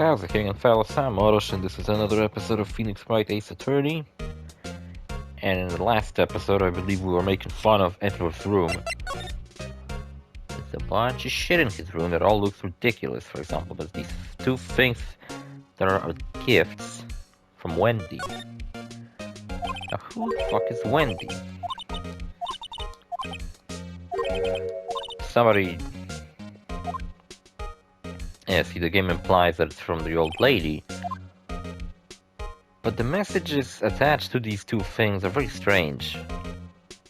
How's it going, fellas? I'm OrosZ, and this is another episode of Phoenix Wright Ace Attorney. And in the last episode, I believe we were making fun of Edward's room. There's a bunch of shit in his room that all looks ridiculous. For example, there's these two things that are gifts from Wendy. Now, who the fuck is Wendy? Somebody... Yeah, see, the game implies that it's from the old lady. But the messages attached to these two things are very strange.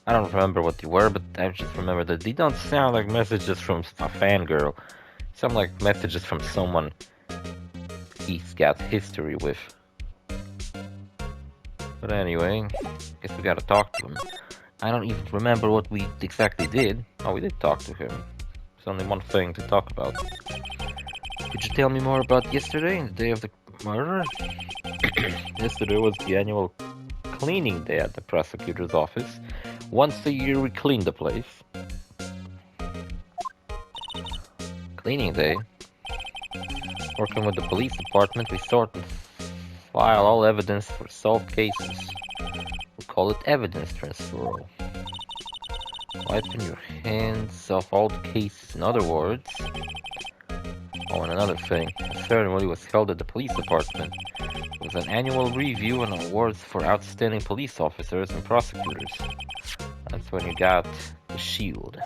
I don't remember what they were, but I just remember that they don't sound like messages from a fangirl. They sound like messages from someone he's got history with. But anyway, guess we gotta talk to him. I don't even remember what we exactly did. Oh, we did talk to him. There's only one thing to talk about. Could you tell me more about yesterday, the day of the murder? Yesterday was the annual cleaning day at the prosecutor's office. Once a year we clean the place. Cleaning day? Working with the police department, we sort and file all evidence for solved cases. We call it evidence transferal. Wiping your hands off all the cases, in other words. Oh, and another thing, a ceremony was held at the police department. It was an annual review and awards for outstanding police officers and prosecutors. That's when you got the shield.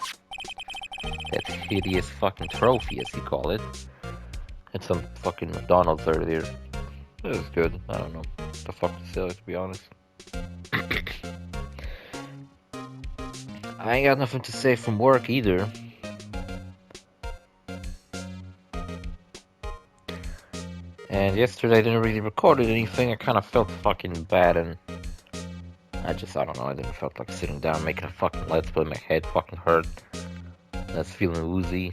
That hideous fucking trophy, as you call it. Had some fucking McDonald's earlier. It was good. I don't know what the fuck to say, to be honest. I ain't got nothing to say from work either. And yesterday I didn't really record anything. I kind of felt fucking bad, and I don't know, I didn't felt like sitting down making a fucking let's play. My head fucking hurt. I was feeling woozy.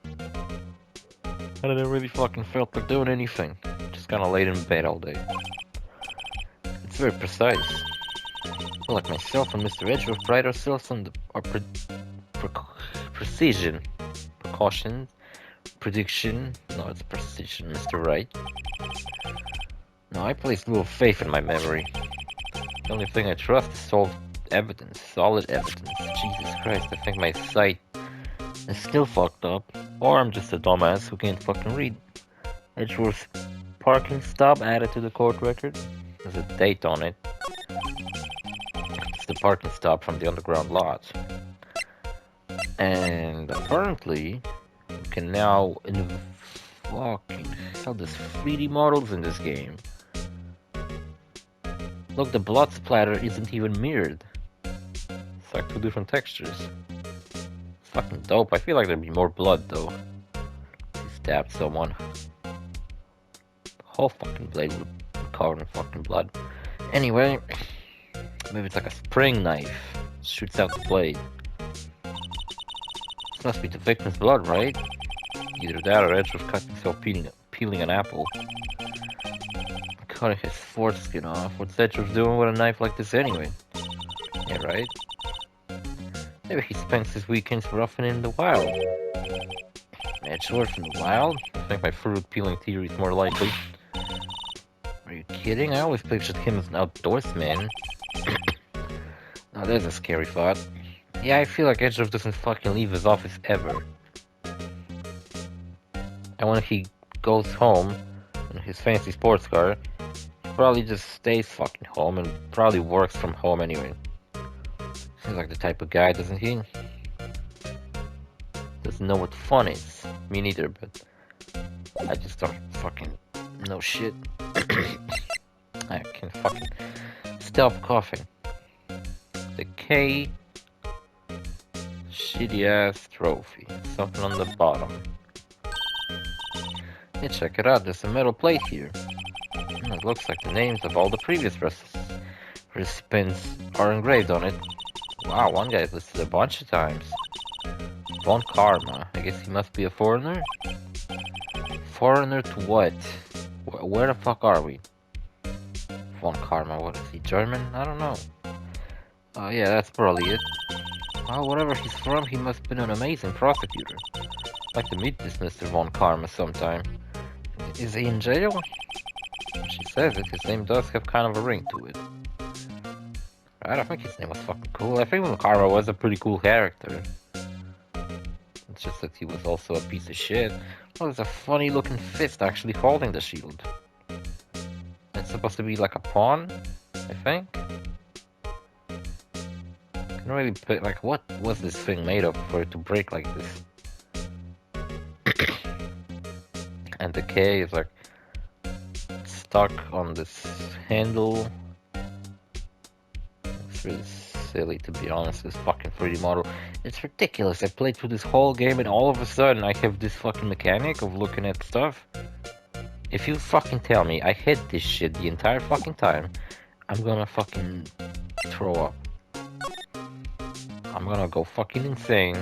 I didn't really fucking felt like doing anything. Just kind of laid in bed all day. It's very precise. Like myself and Mr. Edgeworth pride ourselves on our precision, precautions. Prediction? No, it's precision, Mr. Wright. No, I place little faith in my memory. The only thing I trust is solid evidence. Solid evidence. Jesus Christ, I think my sight is still fucked up. Or I'm just a dumbass who can't fucking read. Edgeworth's parking stop added to the court record. There's a date on it. It's the parking stop from the underground lot. And apparently... you can now fucking hell, there's 3D models in this game. Look, the blood splatter isn't even mirrored. It's like two different textures. It's fucking dope. I feel like there'd be more blood though. He stabbed someone. The whole fucking blade would be covered in fucking blood. Anyway, maybe it's like a spring knife. Shoots out the blade. This must be the victim's blood, right? Either that or Edgeworth cut himself peeling an apple. Cutting his foreskin off. What's Edgeworth doing with a knife like this anyway? Yeah, right? Maybe he spends his weekends roughing in the wild. Edgeworth in the wild? I think my fruit peeling theory is more likely. Are you kidding? I always pictured him as an outdoorsman. Now there's a scary thought. Yeah, I feel like Edgeworth doesn't fucking leave his office ever. And when he goes home in his fancy sports car, he probably just stays fucking home and probably works from home anyway. Seems like the type of guy, doesn't he? Doesn't know what fun is. Me neither, but I just don't fucking know shit. I can fucking stop coughing. The K shitty ass trophy. Something on the bottom. Yeah, check it out, there's a metal plate here. It looks like the names of all the previous recipients are engraved on it. Wow, one guy's listed a bunch of times. Von Karma, I guess he must be a foreigner? Foreigner to what? Where the fuck are we? Von Karma, what is he, German? I don't know. Oh yeah, that's probably it. Well, wherever he's from, he must have been an amazing prosecutor. I'd like to meet this Mr. Von Karma sometime. Is he in jail? She says it. His name does have kind of a ring to it. Right? I think his name was fucking cool. I think Lucario was a pretty cool character. It's just that he was also a piece of shit. Oh, there's a funny looking fist actually holding the shield. It's supposed to be like a pawn, I think. Can't really pick, like, what was this thing made of for it to break like this? And the K is like stuck on this handle. It's really silly, to be honest, this fucking 3D model. It's ridiculous. I played through this whole game and all of a sudden I have this fucking mechanic of looking at stuff. If you fucking tell me I hit this shit the entire fucking time, I'm gonna fucking throw up. I'm gonna go fucking insane.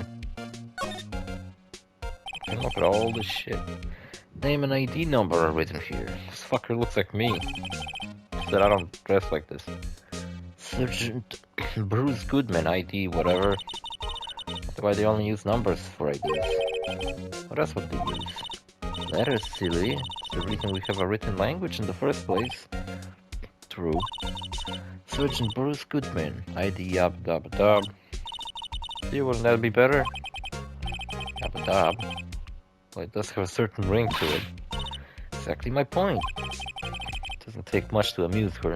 And look at all this shit. Name and ID number are written here. This fucker looks like me. Just that I don't dress like this. Sergeant Bruce Goodman ID, whatever. That's why they only use numbers for IDs. What else would they use? Letters, silly. It's the reason we have a written language in the first place. True. Sergeant Bruce Goodman ID, yab dab dab. See, wouldn't that be better? Yab dab. Well, it does have a certain ring to it. Exactly my point. It doesn't take much to amuse her.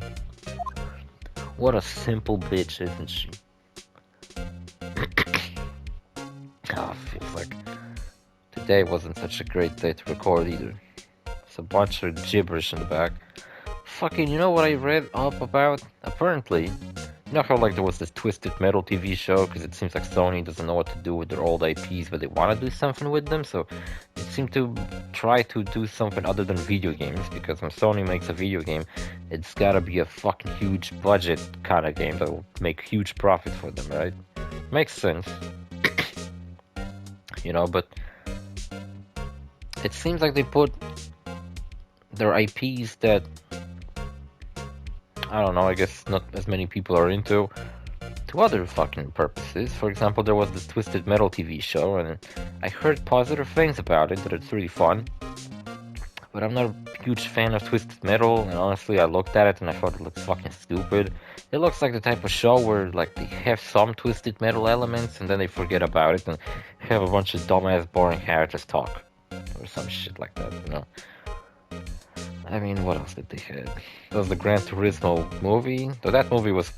What a simple bitch, isn't she? Oh, feels like today wasn't such a great day to record either. There's a bunch of gibberish in the back. Fucking, you know what I read up about? Apparently, you know how like there was this Twisted Metal TV show, because it seems like Sony doesn't know what to do with their old IPs, but they want to do something with them, so it seemed to try to do something other than video games, because when Sony makes a video game, it's gotta be a fucking huge budget kind of game that will make huge profit for them, right? Makes sense. You know, but it seems like they put their IPs that, I don't know, I guess not as many people are into, to other fucking purposes. For example, there was this Twisted Metal TV show, and I heard positive things about it, that it's really fun. But I'm not a huge fan of Twisted Metal, and honestly, I looked at it and I thought it looked fucking stupid. It looks like the type of show where, like, they have some Twisted Metal elements, and then they forget about it, and have a bunch of dumbass, boring characters talk. Or some shit like that, you know? I mean, what else did they have? There was the Gran Turismo movie. Though that movie was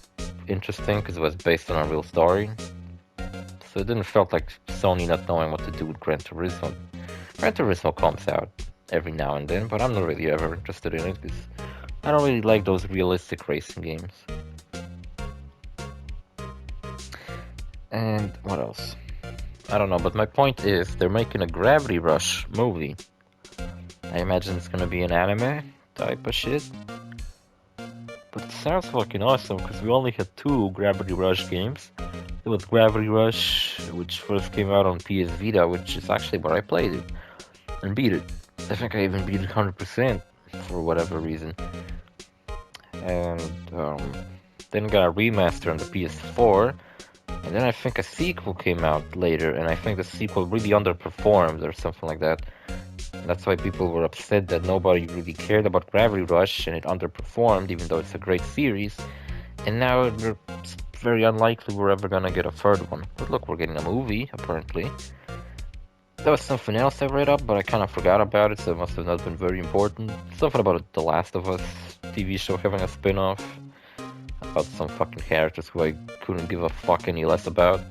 interesting because it was based on a real story. So it didn't felt like Sony not knowing what to do with Gran Turismo. Gran Turismo comes out every now and then, but I'm not really ever interested in it because I don't really like those realistic racing games. And what else? I don't know, but my point is they're making a Gravity Rush movie. I imagine it's gonna be an anime type of shit. But it sounds fucking awesome because we only had 2 Gravity Rush games. There was Gravity Rush, which first came out on PS Vita, which is actually where I played it and beat it. I think I even beat it 100% for whatever reason. And then got a remaster on the PS4. And then I think a sequel came out later, and I think the sequel really underperformed or something like that. That's why people were upset that nobody really cared about Gravity Rush and it underperformed, even though it's a great series. And now it's very unlikely we're ever gonna get a third one. But look, we're getting a movie, apparently. There was something else I read up, but I kind of forgot about it, so it must have not been very important. Something about The Last of Us TV show having a spin-off. About some fucking characters who I couldn't give a fuck any less about.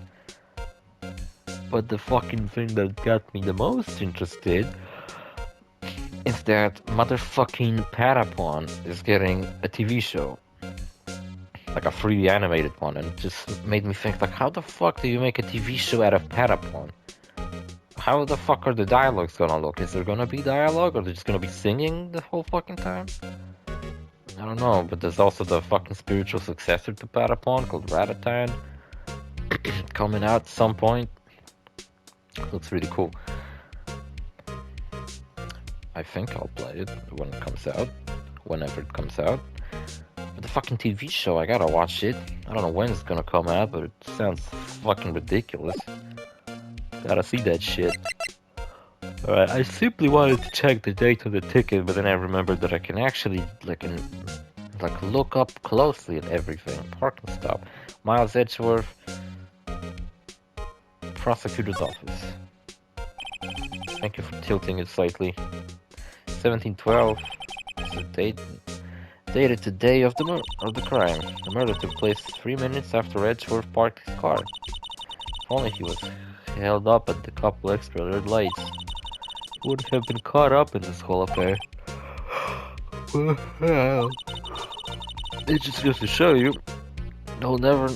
But the fucking thing that got me the most interested is that motherfucking Patapon is getting a TV show. Like a 3D animated one, and it just made me think, like, how the fuck do you make a TV show out of Patapon? How the fuck are the dialogues gonna look? Is there gonna be dialogue, or are they just gonna be singing the whole fucking time? I don't know, but there's also the fucking spiritual successor to Patapon called Ratatan coming out at some point. Looks really cool. I think I'll play it when it comes out, whenever it comes out. But the fucking TV show, I gotta watch it. I don't know when it's gonna come out, but it sounds fucking ridiculous. Gotta see that shit. Alright, I simply wanted to check the date on the ticket, but then I remembered that I can actually look up closely at everything. Parking stop. Miles Edgeworth, prosecutor's office. Thank you for tilting it slightly. 1712. It's the date. Dated the day of the crime. The murder took place 3 minutes after Edgeworth parked his car. If only he was held up at the couple extra red lights, he would have been caught up in this whole affair. Well, it just goes to show you, you'll never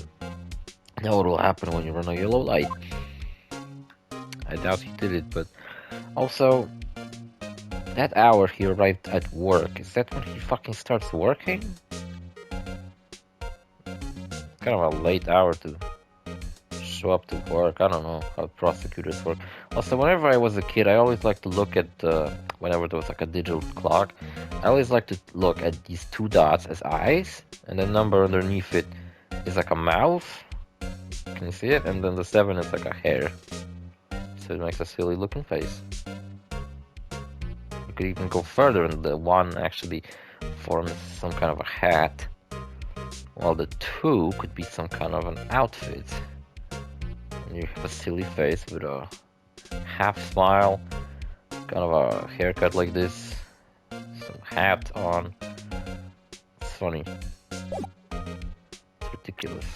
know what will happen when you run a yellow light. I doubt he did it, but also, that hour he arrived at work, is that when he fucking starts working? Kind of a late hour to show up to work. I don't know how prosecutors work. Also, whenever I was a kid, I always liked to look at, whenever there was like a digital clock, I always liked to look at these 2 dots as eyes, and the number underneath it is like a mouth. Can you see it? And then the 7 is like a hair. So it makes a silly looking face. You could even go further, and the 1 actually forms some kind of a hat, while the 2 could be some kind of an outfit. And you have a silly face with a half smile, kind of a haircut like this, some hat on. It's funny. It's ridiculous.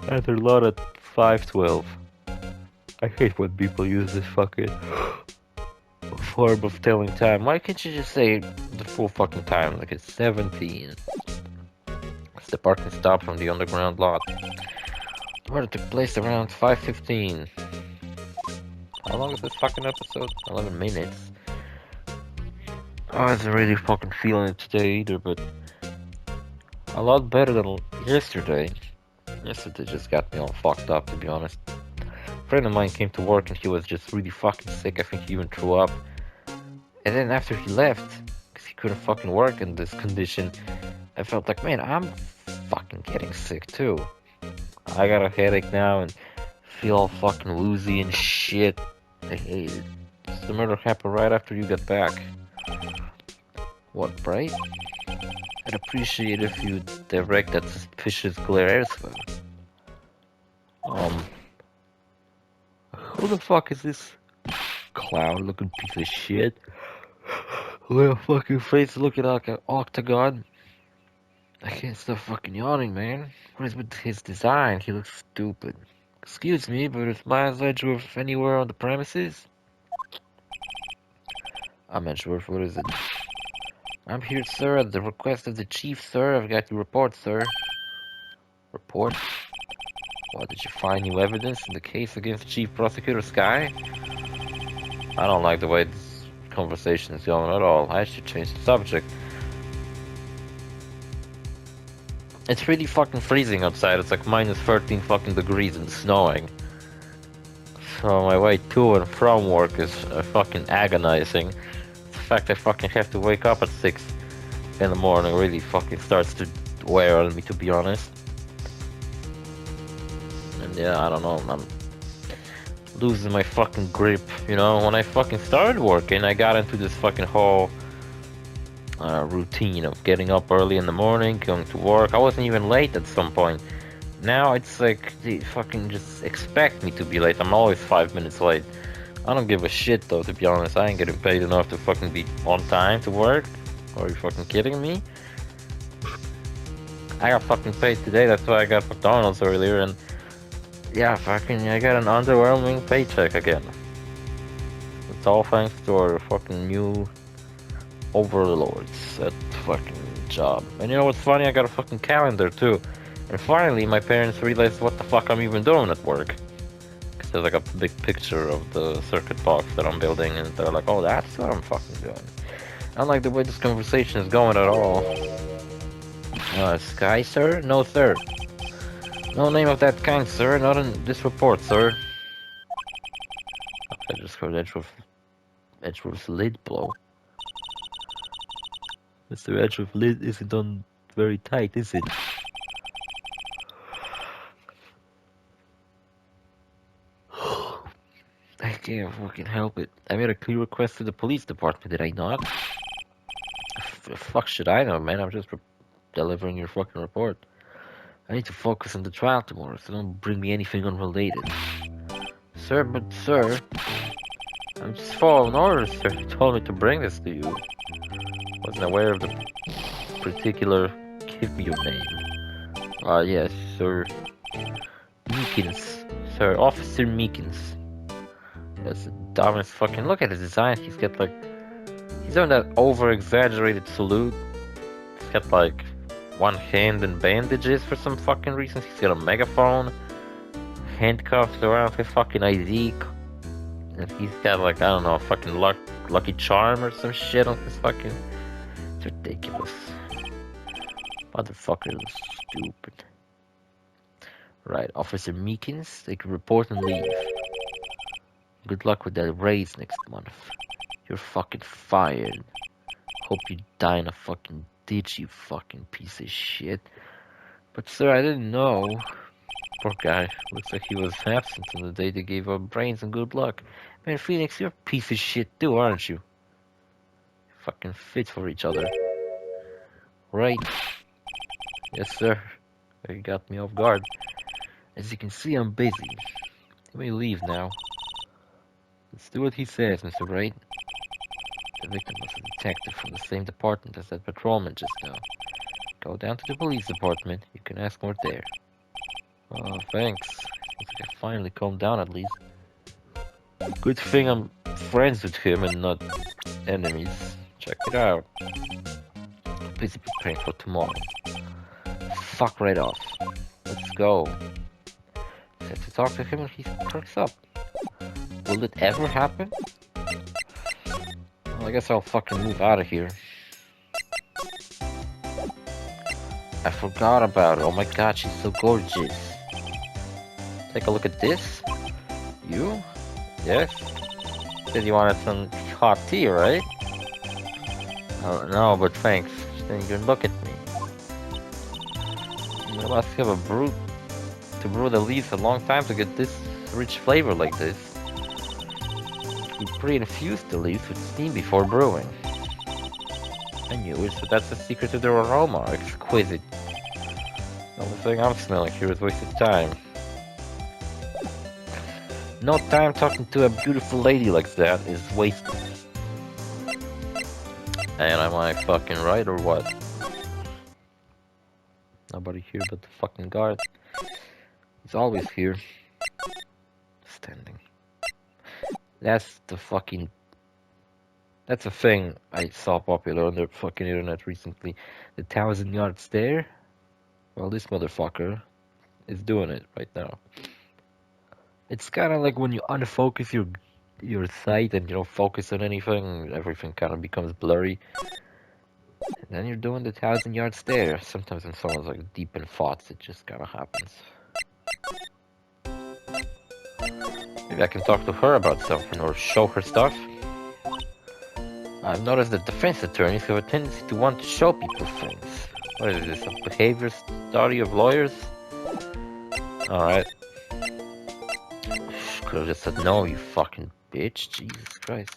Enter lot at 512. I hate when people use this fucking form of telling time. Why can't you just say the full fucking time, like it's 17? It's the parking stop from the underground lot. The murder took place around 5:15. How long is this fucking episode? 11 minutes. I wasn't really fucking feeling it today either, but a lot better than yesterday. Yesterday just got me all fucked up, to be honest. A friend of mine came to work and he was just really fucking sick. I think he even threw up. And then after he left, because he couldn't fucking work in this condition, I felt like, man, I'm fucking getting sick too. I got a headache now and feel all fucking woozy and shit. I hate it. The murder happened right after you got back. What, right? I'd appreciate if you direct that suspicious glare elsewhere. Who the fuck is this clown looking piece of shit? With a fucking face looking like an octagon. I can't stop fucking yawning, man. What is with his design? He looks stupid. Excuse me, but is Miles Edgeworth anywhere on the premises? I'm Edgeworth, what is it? I'm here, sir, at the request of the chief, sir. I've got your report, sir. Report? What, did you find new evidence in the case against Chief Prosecutor Sky? I don't like the way this conversation is going at all. I should change the subject. It's really fucking freezing outside. It's like minus 13 fucking degrees and snowing. So my way to and from work is fucking agonizing. The fact I fucking have to wake up at 6 in the morning really fucking starts to wear on me, to be honest. And yeah, I don't know, I'm losing my fucking grip, you know? When I fucking started working, I got into this fucking whole routine of getting up early in the morning, going to work. I wasn't even late at some point. Now it's like they fucking just expect me to be late. I'm always 5 minutes late. I don't give a shit though, to be honest. I ain't getting paid enough to fucking be on time to work. Are you fucking kidding me? I got fucking paid today, that's why I got McDonald's earlier, and yeah, fucking I got an underwhelming paycheck again. It's all thanks to our fucking new overlords at fucking job. And you know what's funny? I got a fucking calendar too. And finally my parents realized what the fuck I'm even doing at work. Cause there's like a big picture of the circuit box that I'm building, and they're like, oh, that's what I'm fucking doing. I don't like the way this conversation is going at all. Sky, sir? No, sir. No name of that kind, sir. Not in this report, sir. I just heard Edgeworth's lid blow. Mr. Edgeworth's lid isn't on very tight, is it? I can't fucking help it. I made a clear request to the police department, did I not? Fuck should I know, man? I'm just delivering your fucking report. I need to focus on the trial tomorrow, so don't bring me anything unrelated. Sir, but sir, I'm just following orders, sir. You told me to bring this to you. Wasn't aware of the particular. Give me your name. Yes, sir. Meekins. Sir, Officer Meekins. That's the dumbest fucking. Look at his design. He's got like. He's doing that over exaggerated salute. He's got like one hand in bandages for some fucking reason. He's got a megaphone. Handcuffed around his fucking ID. And he's got like, I don't know, a fucking lucky charm or some shit on his fucking. It's ridiculous. Motherfucker is stupid. Right, Officer Meekins, take a report and leave. Good luck with that raise next month. You're fucking fired. Hope you die in a fucking ditch, you fucking piece of shit. But sir, I didn't know. Poor guy. Looks like he was absent on the day they gave up brains and good luck. Man, Phoenix, you're a piece of shit too, aren't you? Fucking fit for each other. Right. Yes, sir. You got me off guard. As you can see, I'm busy. You may leave now. Let's do what he says, Mr. Wright. The victim was a detective from the same department as that patrolman just now. Go down to the police department. You can ask more there. Oh, thanks. Seems like I finally calmed down at least. Good thing I'm friends with him and not enemies. Check it out. Busy preparing for tomorrow. Fuck right off. Let's go. Set to talk to him and he perks up. Will it ever happen? Well, I guess I'll fucking move out of here. I forgot about her. Oh my god, she's so gorgeous. Take a look at this. You? Yes? Said you wanted some hot tea, right? Oh, no, but thanks. Then you can look at me. You must have a brew to brew the leaves a long time to get this rich flavor like this. You pre-infuse the leaves with steam before brewing. I knew it, so that's the secret to their aroma. Exquisite. The only thing I'm smelling here is wasted time. No time talking to a beautiful lady like that is wasted. And am I fucking right or what? Nobody here but the fucking guard. He's always here. Standing. That's the fucking... That's a thing I saw popular on the fucking internet recently. The 1,000-yard stare? Well, this motherfucker is doing it right now. It's kind of like when you unfocus your sight and you don't focus on anything, everything kind of becomes blurry. And then you're doing the 1,000-yard stare. Sometimes when someone's like deep in thoughts, it just kind of happens. Maybe I can talk to her about something or show her stuff. I've noticed that defense attorneys have a tendency to want to show people things. What is this, a behavior study of lawyers? Alright. Could've just said no, you fucking bitch. Jesus Christ.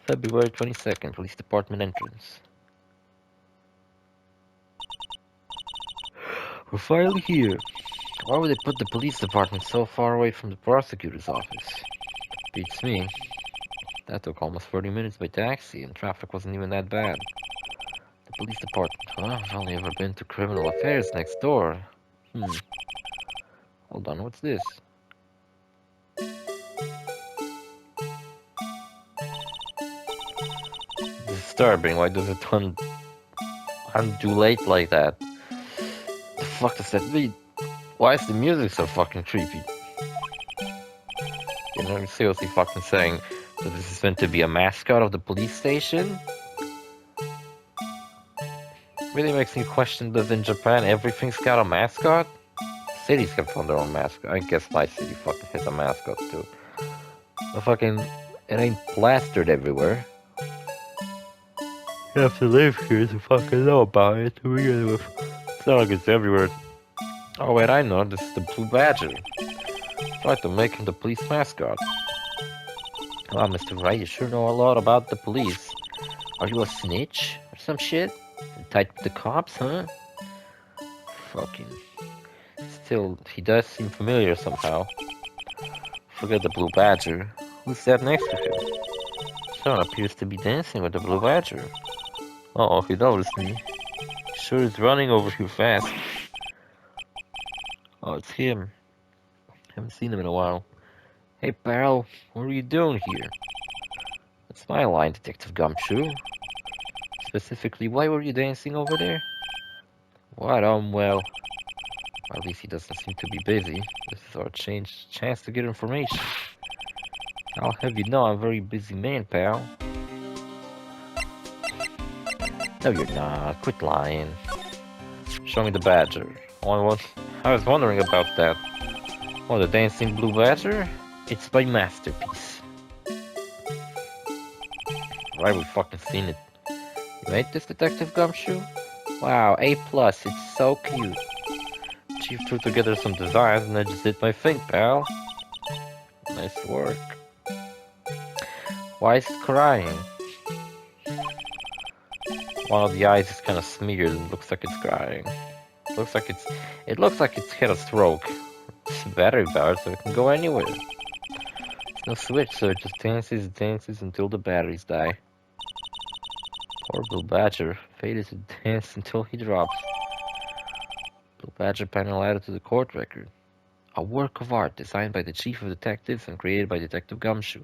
February 22nd, police department entrance. We're finally here. Why would they put the police department so far away from the prosecutor's office? Beats me. That took almost 30 minutes by taxi, and traffic wasn't even that bad. The police department, huh? I've only ever been to criminal affairs next door. Hold on, what's this? Disturbing, why does it undulate like that? The fuck does that mean? Why is the music so fucking creepy? You know, I'm seriously fucking saying that this is meant to be a mascot of the police station? Really makes me question, does in Japan everything's got a mascot? Cities have their own mascot. I guess my city fucking has a mascot too. But fucking, it ain't plastered everywhere. You have to live here to fucking know about it to begin with. It's not like it's everywhere. Oh wait, I know, this is the Blue Badger. Tried to make him the police mascot. Wow, Mr. Wright, you sure know a lot about the police. Are you a snitch or some shit? Tied with the cops, huh? Fucking. Still, he does seem familiar somehow. Forget the Blue Badger. Who's that next to him? Someone appears to be dancing with the Blue Badger. Uh-oh, he noticed me. Sure is running over here fast. Oh, it's him. Haven't seen him in a while. Hey, pal, what are you doing here? That's my line, Detective Gumshoe. Specifically, why were you dancing over there? What, well... At least he doesn't seem to be busy. This is our chance to get information. I'll have you know I'm a very busy man, pal. No, you're not. Quit lying. Show me the badger. I was wondering about that. Oh, the dancing blue badger? It's my masterpiece. Right, we fucking seen it. You made this, Detective Gumshoe? Wow, A+, it's so cute. Chief threw together some designs and I just did my thing, pal. Nice work. Why is it crying? One of the eyes is kind of smeared and looks like it's crying. It looks like it's had a stroke. It's battery powered so it can go anywhere. There's no switch, so it just dances until the batteries die. Poor Blue Badger. Fate is to dance until he drops. Blue Badger panel added to the court record. A work of art designed by the chief of detectives and created by Detective Gumshoe.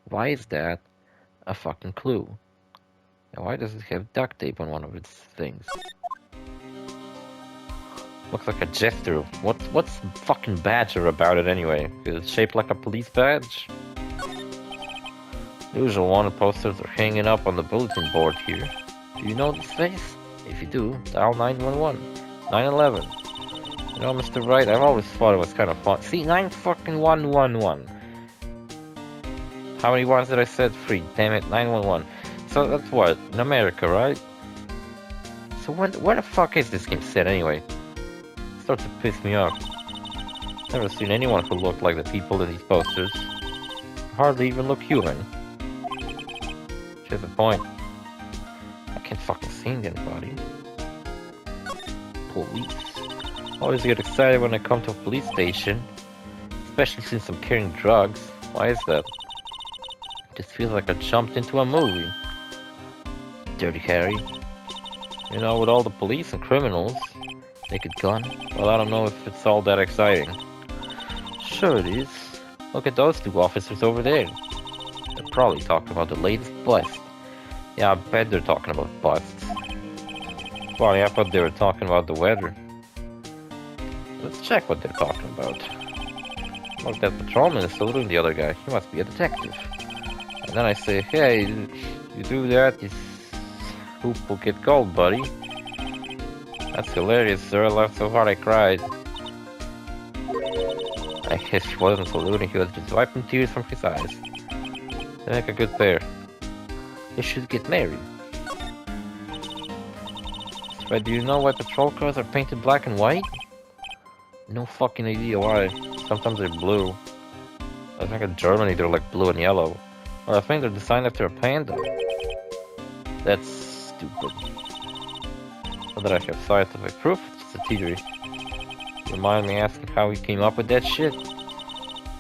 Why is that a fucking clue? And why does it have duct tape on one of its things? Looks like a jester. What's fucking badger about it anyway? Is it shaped like a police badge? Usual wanted posters are hanging up on the bulletin board here. Do you know this face? If you do, dial 911, 911. You know, Mr. Wright, I've always thought it was kind of fun. See, 9-fucking-1-1-1. How many ones did I said? 3. Damn it, 911. So that's what? In America, right? So where the fuck is this game set anyway? It starts to piss me off. Never seen anyone who looked like the people in these posters. Hardly even look human. Here's the point. I can't fucking see anybody. Police. Always get excited when I come to a police station. Especially since I'm carrying drugs. Why is that? It just feels like I jumped into a movie. Dirty Harry. You know, with all the police and criminals, naked gun. Well, I don't know if it's all that exciting. Sure it is. Look at those 2 officers over there. They're probably talking about the latest bust. Yeah, I bet they're talking about busts. Well, yeah, I thought they were talking about the weather. Let's check what they're talking about. Look, that patrolman is saluting the other guy. He must be a detective. And then I say, hey, you do that, this hoop will get cold, buddy. That's hilarious, sir. I laughed so hard I cried. I guess he wasn't saluting, he was just wiping tears from his eyes. They make a good pair. They should get married. But do you know why patrol cars are painted black and white? No fucking idea why. Sometimes they're blue. I think in Germany they're like blue and yellow. Or I think they're designed after a panda. That's stupid. Not that I have scientific proof, it's just a theory. You mind me asking how he came up with that shit?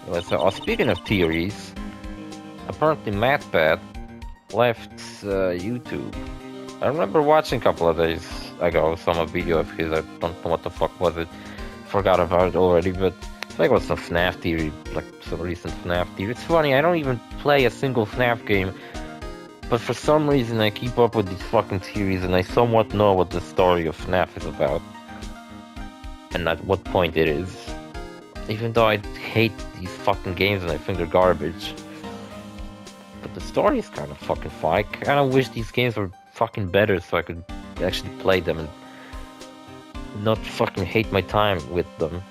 Well, speaking of theories, apparently MatPat left YouTube. I remember watching a couple of days ago some video of his. I don't know what the fuck was it. Forgot about it already, but I think it was some FNAF theory, like some recent FNAF theory. It's funny, I don't even play a single FNAF game, but for some reason I keep up with these fucking theories and I somewhat know what the story of FNAF is about. And at what point it is. Even though I hate these fucking games and I think they're garbage. But the story is kind of fucking fun. I kind of wish these games were fucking better so I could actually play them and not fucking hate my time with them.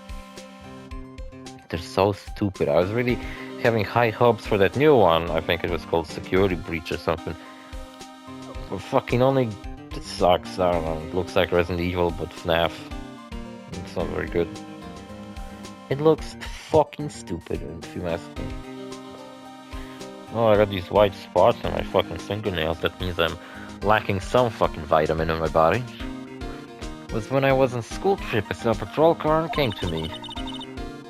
They're so stupid. I was really having high hopes for that new one. I think it was called Security Breach or something. But fucking only... It sucks. I don't know. It looks like Resident Evil, but FNAF. It's not very good. It looks fucking stupid, if you ask me. Oh, I got these white spots on my fucking fingernails. That means I'm lacking some fucking vitamin in my body. It was when I was on school trip, I saw a patrol car and came to me.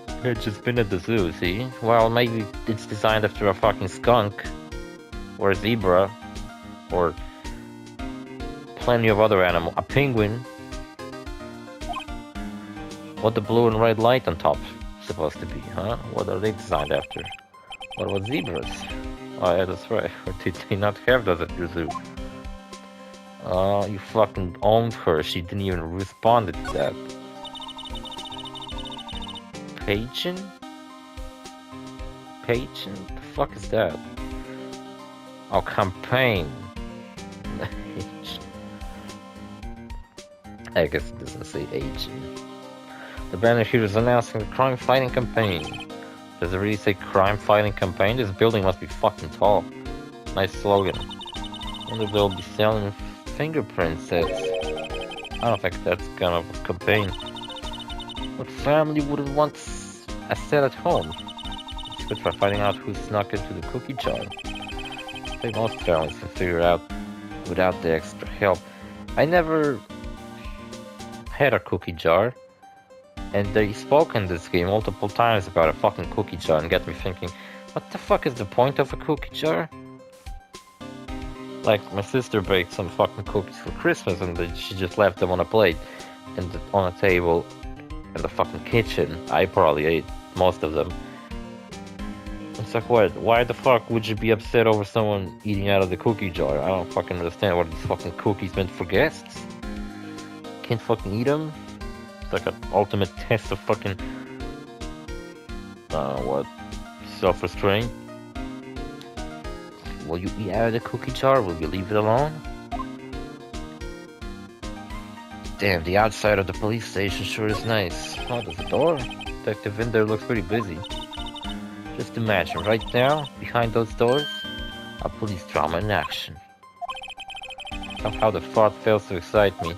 I had just been at the zoo, see? Well, maybe it's designed after a fucking skunk, or a zebra, or plenty of other animals. A penguin. What the blue and red light on top supposed to be, huh? What are they designed after? What about zebras? Oh yeah, that's right. Or did they not have those at your zoo? You fucking owned her. She didn't even respond to that. Pagin? Pagin? The fuck is that? Oh, campaign. I guess it doesn't say agent. The banner here is announcing the crime fighting campaign. Does it really say crime fighting campaign? This building must be fucking tall. Nice slogan. Wonder if they'll be selling fingerprint sets. I don't think that's kind of a campaign. What family wouldn't want a set at home? It's good for finding out who snuck into the cookie jar. I think most families can figure out without the extra help. I never had a cookie jar. And they spoke in this game multiple times about a fucking cookie jar and get me thinking, what the fuck is the point of a cookie jar? Like, my sister baked some fucking cookies for Christmas and she just left them on a plate and on a table in the fucking kitchen. I probably ate most of them. It's like, what? Why the fuck would you be upset over someone eating out of the cookie jar? I don't fucking understand. What are these fucking cookies meant for guests? Can't fucking eat them? It's like an ultimate test of fucking what? Self-restraint? Will you eat out of the cookie jar? Will you leave it alone? Damn, the outside of the police station sure is nice. Oh, there's a door. Detective in there looks pretty busy. Just imagine, right now, behind those doors, a police drama in action. Somehow the thought fails to excite me.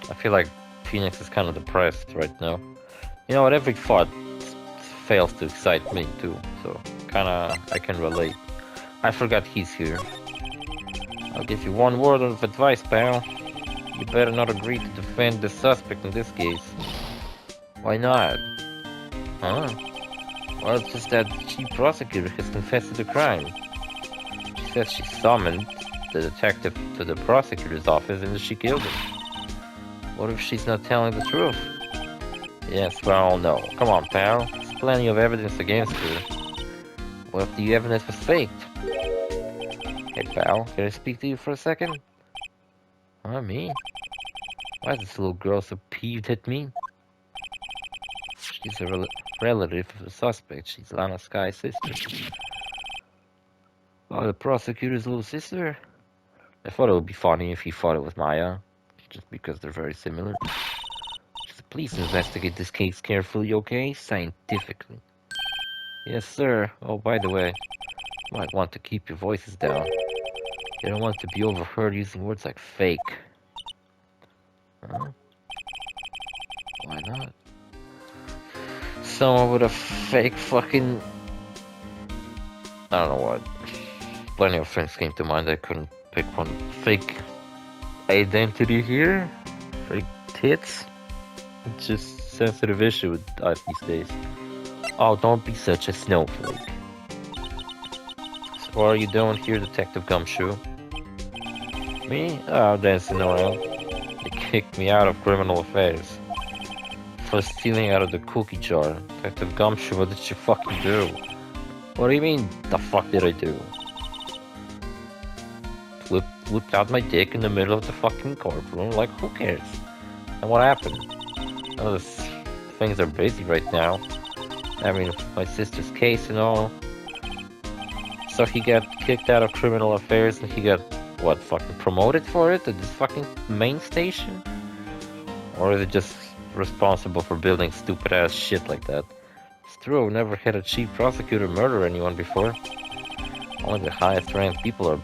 I feel like Phoenix is kind of depressed right now. You know what, every thought fails to excite me too, so kinda I can relate. I forgot he's here. I'll give you one word of advice, pal. You better not agree to defend the suspect in this case. Why not? Huh? Well, it's just that the chief prosecutor has confessed to the crime. She says she summoned the detective to the prosecutor's office and she killed him. What if she's not telling the truth? Yes, well, no. Come on, pal. There's plenty of evidence against her. What if the evidence was faked? Hey, pal, can I speak to you for a second? Huh, me? Why is this little girl so peeved at me? She's a relative of the suspect. She's Lana Sky's sister. Oh, the prosecutor's little sister? I thought it would be funny if he thought it was Maya. Just because they're very similar. Just please investigate this case carefully, okay? Scientifically. Yes, sir. Oh, by the way, you might want to keep your voices down. You don't want to be overheard using words like fake. Huh? Why not? Someone with a fake fucking... I don't know what. Plenty of things came to mind. I couldn't pick one. Fake identity here? Fake tits? It's just a sensitive issue with us these days. Oh, don't be such a snowflake. So what are you doing here, Detective Gumshoe? Me? Oh, dancing around. They kicked me out of criminal affairs. For stealing out of the cookie jar. Detective Gumshoe, what did you fucking do? What do you mean, the fuck did I do? Whipped out my dick in the middle of the fucking courtroom, like who cares? And what happened? Oh, things are busy right now. I mean, my sister's case and all. So he got kicked out of criminal affairs and he got, what, fucking promoted for it at this fucking main station? Or is it just responsible for building stupid ass shit like that? It's true, I've never had a chief prosecutor murder anyone before. Only the highest ranked people are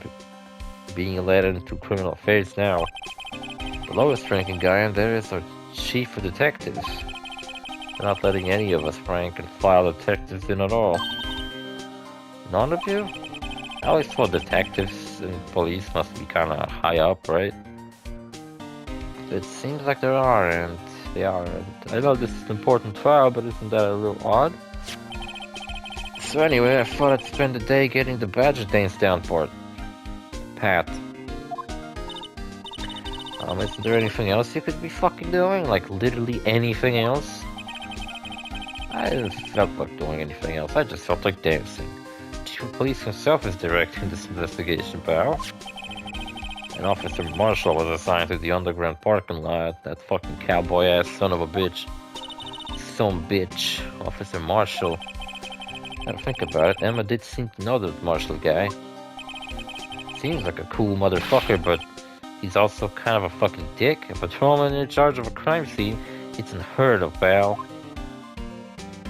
being elected into criminal affairs now. The lowest ranking guy in there is our chief of detectives. They're not letting any of us rank and file detectives in at all. None of you? I always thought detectives and police must be kinda high up, right? It seems like there are, and they are. And I know this is an important trial, but isn't that a little odd? So anyway, I thought I'd spend the day getting the badge names down for it. Pat. Isn't there anything else you could be fucking doing? Like, literally anything else? I didn't felt like doing anything else, I just felt like dancing. Chief of Police himself is directing this investigation, pal. And Officer Marshall was assigned to the underground parking lot. That fucking cowboy-ass son of a bitch. Some bitch. Officer Marshall. Now think about it, Emma did seem to know that Marshall guy. Seems like a cool motherfucker, but he's also kind of a fucking dick. A patrolman in charge of a crime scene, it's unheard of, pal.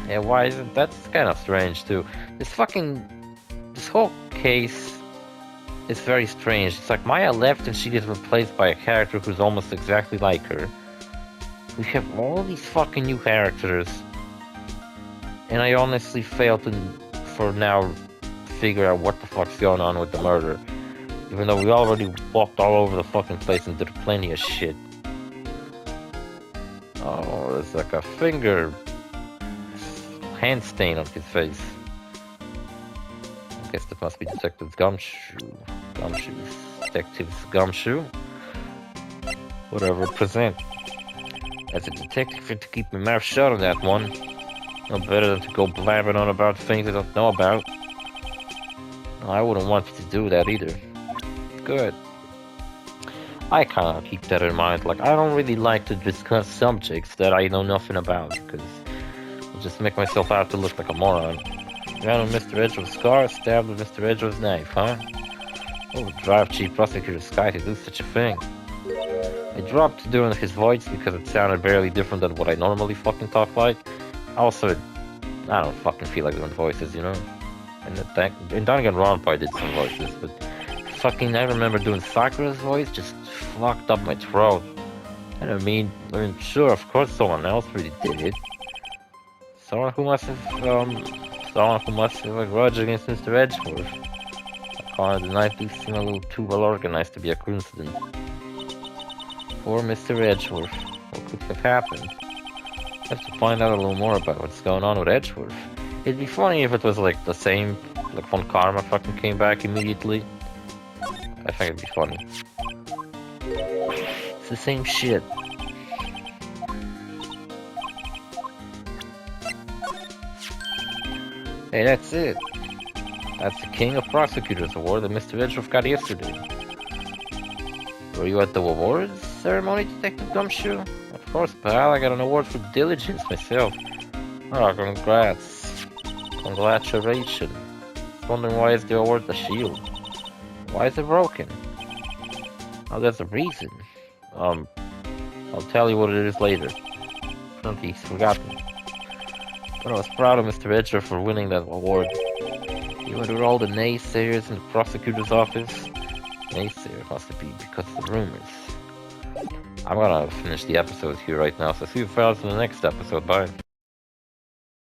Yeah, why isn't that's kind of strange too. This whole case is very strange. It's like Maya left and she gets replaced by a character who's almost exactly like her. We have all these fucking new characters, and I honestly fail to, for now, figure out what the fuck's going on with the murder. Even though we already walked all over the fucking place and did plenty of shit. Oh, there's like a hand stain on his face. I guess that must be Detective's gumshoe. Detective's gumshoe. Whatever, present. As a detective, I have to keep my mouth shut on that one. No better than to go blabbing on about things I don't know about. I wouldn't want you to do that either. Good. I kinda keep that in mind. Like, I don't really like to discuss subjects that I know nothing about, because I'll just make myself out to look like a moron. Found Mr. Edgeworth's car, stabbed with Mr. Edgeworth's knife, huh? What would drive Chief Prosecutor Sky to do such a thing? I dropped doing his voice because it sounded barely different than what I normally fucking talk like. Also, I don't fucking feel like doing voices, you know? And Danganronpa probably did some voices, but fucking I remember doing Sakura's voice, just fucked up my throat. I mean, sure, of course someone else really did it. Someone who must have a grudge against Mr. Edgeworth. I call the night do seem a little too well organized to be a coincidence. Poor Mr. Edgeworth. What could have happened? I have to find out a little more about what's going on with Edgeworth. It'd be funny if it was like the same, like Von Karma fucking came back immediately. I think it'd be funny. It's the same shit. Hey, that's it. That's the King of Prosecutors award that Mr. Edgeworth got yesterday. Were you at the awards ceremony, Detective Gumshoe? Of course, pal. I got an award for diligence myself. Oh, congrats. Congratulations. Wondering why is the award a shield? Why is it broken? Oh, there's a reason. I'll tell you what it is later. Apparently he's forgotten. But I was proud of Mr. Edgeworth for winning that award. Even with all the naysayers in the prosecutor's office. Naysayer must be because of the rumors. I'm gonna finish the episode here right now, so see you fellas in the next episode. Bye.